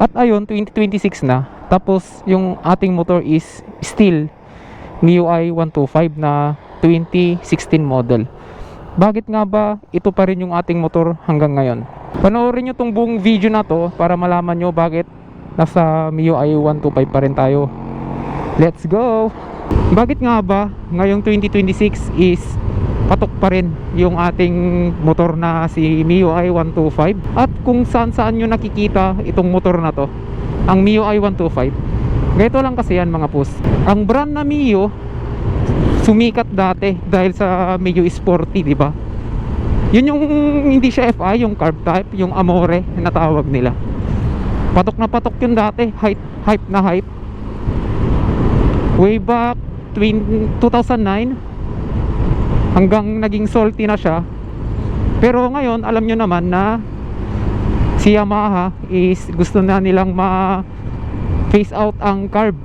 At ayun, 2026 na. Tapos yung ating motor is still MIUI 125 na 2016 model. Bakit nga ba ito pa rin yung ating motor hanggang ngayon? Panoorin nyo tong buong video na to para malaman nyo bakit nasa MIUI 125 pa rin tayo. Let's go! Bakit nga ba ngayong 2026 is patok pa rin yung ating motor na si MIUI 125? At kung saan nyo nakikita itong motor na to, ang MIUI 125, ganito lang kasi yan mga pus. Ang brand na Mio sumikat dati dahil sa Mio Sporty, di ba? Yun yung hindi siya FI, yung carb type, yung Amore na tawag nila. Patok na patok yun dati, hype na hype. Way back 2009 hanggang naging salty na siya. Pero ngayon alam nyo naman na si Yamaha is gusto na nilang ma-phase out ang carb,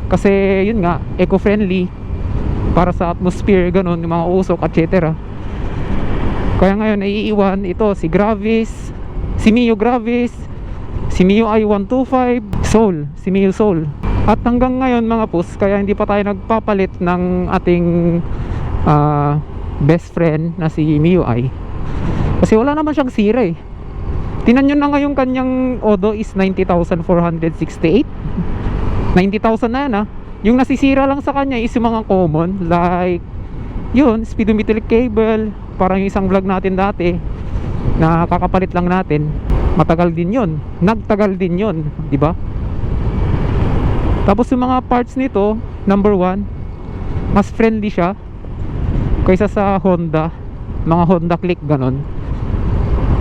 kasi yun nga, eco-friendly para sa atmosphere, ganun, yung mga usok, etc. Kaya ngayon naiiwan ito si Gravis, si Mio Gravis, si MIUI 125 Soul, si Mio Soul. At hanggang ngayon mga pus, kaya hindi pa tayo nagpapalit ng ating best friend na si MIUI, kasi wala naman siyang sira eh. Tinan nyo na ngayon, kanyang odo is 90,468. 90,000 na yan ah. Yung nasisira lang sa kanya is yung mga common, like yun, speedometer cable, parang yung isang vlog natin dati na kakapalit lang natin. Matagal din yun, nagtagal din yun, di ba? Tapos yung mga parts nito, number one, mas friendly siya kaysa sa Honda, mga Honda Click ganon.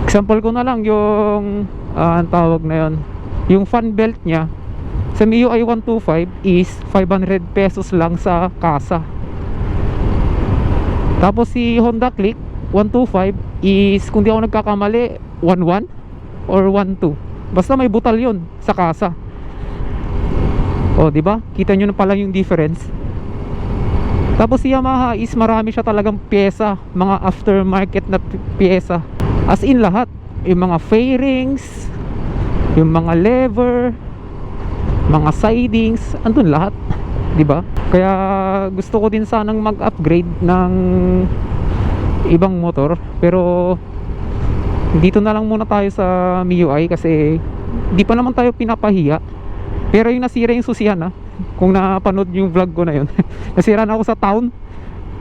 Example ko na lang yung ang tawag na yon, yung fan belt nya sa MIUI 125 is 500 pesos lang sa kasa. Tapos si Honda Click 125 is, kung di ako nagkakamali, 11 or 12, basta may butal yun sa kasa. O di ba, kita nyo na pala yung difference. Tapos si Yamaha is marami siya talagang pyesa, mga aftermarket na pyesa, as in lahat, yung mga fairings, yung mga lever, mga sidings, andun lahat, di ba? Kaya gusto ko din sanang mag-upgrade ng ibang motor, pero dito na lang muna tayo sa MIUI kasi di pa naman tayo pinapahiya. Pero yung nasira yung susihan kung napanood yung vlog ko na yun nasira na ako sa town,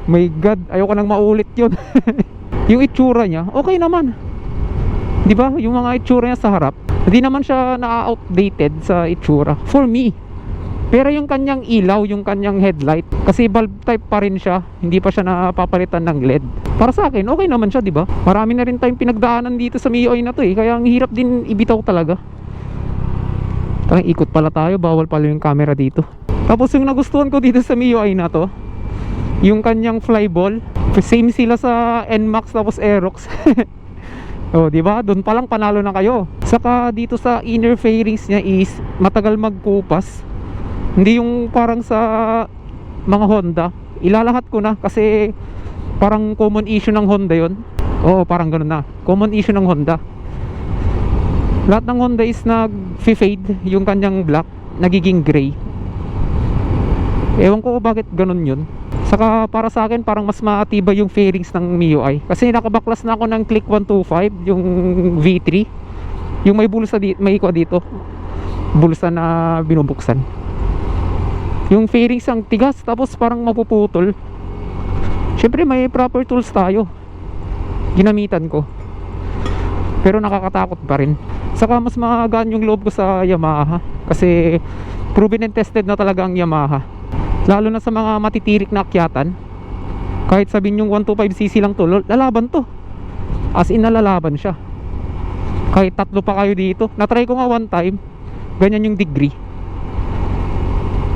my god, ayoko nang maulit yun. Yung itsura niya okay naman, di ba? Yung mga itsura niya sa harap, hindi naman siya na-outdated sa itsura for me. Pero yung kanyang ilaw, yung kanyang headlight, kasi bulb type pa rin siya, hindi pa siya napapalitan ng LED. Para sa akin okay naman siya, di ba? Marami na rin tayong pinagdaanan dito sa MIUI na to eh, kaya ang hirap din ibitaw talaga. Tara, ikot pala tayo, bawal pala yung camera dito. Tapos yung nagustuhan ko dito sa MIUI na to, yung kanyang flyball, same sila sa NMAX tapos Aerox. Oh, di ba? Doon pa lang panalo na kayo. Saka dito sa inner fairings niya is matagal magkupas. Hindi yung parang sa mga Honda. Ilalahat ko na kasi parang common issue ng Honda yon. Oo, parang ganoon na. Common issue ng Honda. Lahat ng Honda is nag-fade, yung kanyang black nagiging gray. Ewan ko bakit ganun yun. Saka para sa akin parang mas matibay yung fairings ng MIUI, kasi nakabaklas na ako ng Click 125, yung V3, yung may bulsa dito, may ikwa dito, bulsa na binubuksan. Yung fairings ang tigas, tapos parang mapuputol. Syempre may proper tools tayo, ginamitan ko, pero nakakatakot pa rin. Saka mas magaan yung loob ko sa Yamaha, kasi proven and tested na talaga ang Yamaha. Lalo na sa mga matitirik na akyatan, kahit sabihin yung 125cc lang to, lalaban to. As in nalalaban siya. Kahit tatlo pa kayo dito. Natry ko nga one time, ganyan yung degree,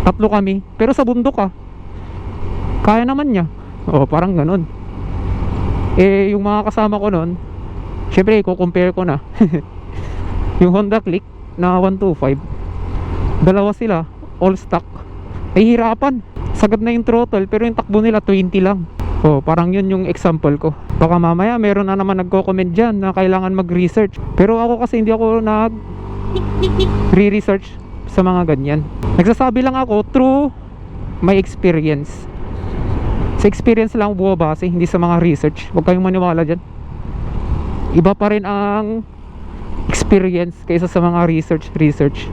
tatlo kami, pero sa bundok kaya naman niya. O parang ganun. Eh yung mga kasama ko nun, syempre i-compare ko na. Yung Honda Click na 125, dalawa sila, all stock, ay hirapan, sagad na yung throttle, pero yung takbo nila 20 lang. Oh, parang yun yung example ko. Baka mamaya meron na naman nagko-comment dyan na kailangan mag-research, pero ako kasi hindi ako re-research sa mga ganyan. Nagsasabi lang ako through my experience. Sa experience lang bumabase, hindi sa mga research. Huwag kayong maniwala dyan. Iba pa rin ang experience kaysa sa mga research.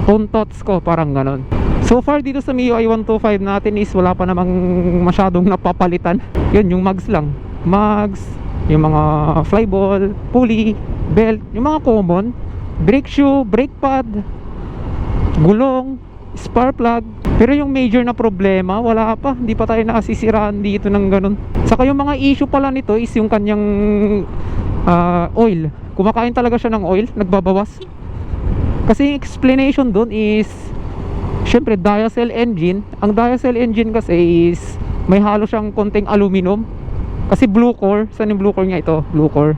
Own thoughts ko, parang ganon. So far dito sa MIUI 125 natin is wala pa namang masyadong napapalitan. Yun, yung mags lang. Mags, yung mga flyball, pulley, belt, yung mga common. Brake shoe, brake pad, gulong, spark plug. Pero yung major na problema, wala pa. Hindi pa tayo nakasisiraan dito ng ganun. Saka yung mga issue pala nito is yung kanyang oil. Kumakain talaga siya ng oil, nagbabawas. Kasi yung explanation dun is, syempre diesel engine. Ang diesel engine kasi is may halo siyang konting aluminum. Kasi blue core. Saan yung blue core nga ito? Blue core.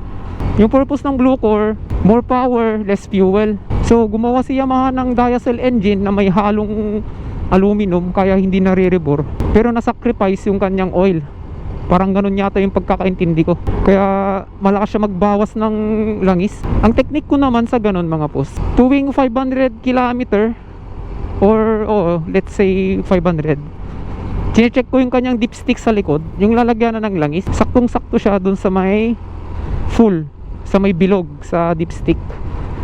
Yung purpose ng blue core, more power, less fuel. So gumawa si Yamaha ng diesel engine na may halong aluminum, kaya hindi nare-rebore. Pero nasacrifice yung kanyang oil. Parang ganun yata yung pagkakaintindi ko. Kaya malakas siya magbawas ng langis. Ang technique ko naman sa ganun mga boss, tuwing 500 km or let's say 500, chinecheck ko yung kanyang dipstick sa likod, yung lalagyan na ng langis. Saktong sakto siya dun sa may full, sa may bilog sa dipstick.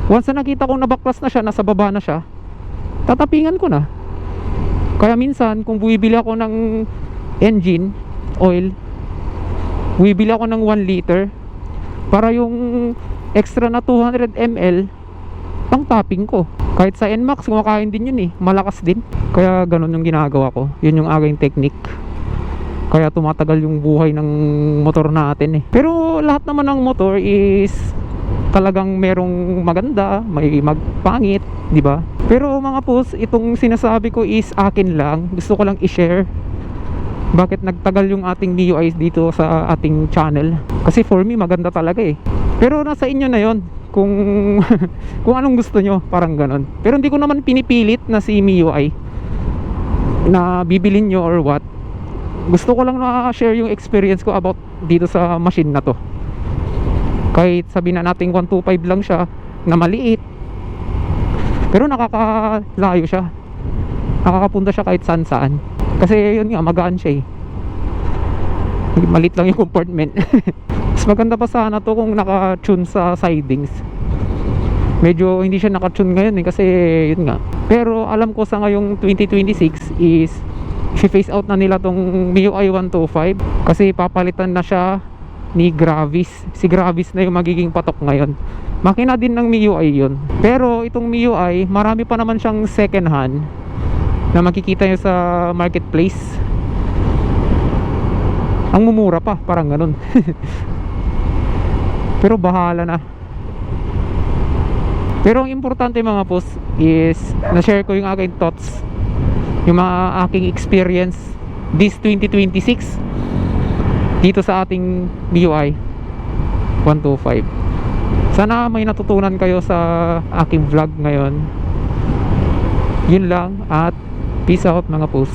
Once na nakita kong nabaklas na siya, nasa baba na siya, tatapingan ko na. Kaya minsan kung bumibili ako ng engine oil, bumibili ako ng 1 liter para yung extra na 200 ml pang topping ko. Kahit sa NMAX kumakain din yun malakas din. Kaya ganun yung ginagawa ko. Yun yung aking technique. Kaya tumatagal yung buhay ng motor natin Pero lahat naman ng motor is talagang merong maganda, may magpangit, di ba? Pero mga boss, itong sinasabi ko is akin lang. Gusto ko lang i-share bakit nagtagal yung ating MIUI dito sa ating channel. Kasi for me maganda talaga Pero nasa inyo na yon kung kung anong gusto nyo, parang ganon. Pero hindi ko naman pinipilit na si MIUI na bibilin nyo or what. Gusto ko lang na share yung experience ko about dito sa machine na to. Kahit sabihin na natin 125 lang siya na maliit, pero nakakalayo siya, nakakapunta siya kahit saan saan. Kasi yun nga, magaan siya malit lang yung compartment. Mas maganda pa sana to kung naka-tune sa sidings. Medyo hindi siya naka-tune ngayon kasi yun nga. Pero alam ko sa ngayong 2026 is i-phase out na nila tong MIUI 125 kasi papalitan na siya ni Gravis. Si Gravis na yung magiging patok ngayon. Makina din ng MIUI yun. Pero itong MIUI, marami pa naman siyang second hand na makikita nyo sa marketplace. Ang mumura pa, parang ganun. Pero bahala na. Pero ang importante mga boss is na-share ko yung aking thoughts, yung mga aking experience this 2026 dito sa ating MIUI 125. Sana may natutunan kayo sa aking vlog ngayon. Yun lang at peace out mga boss.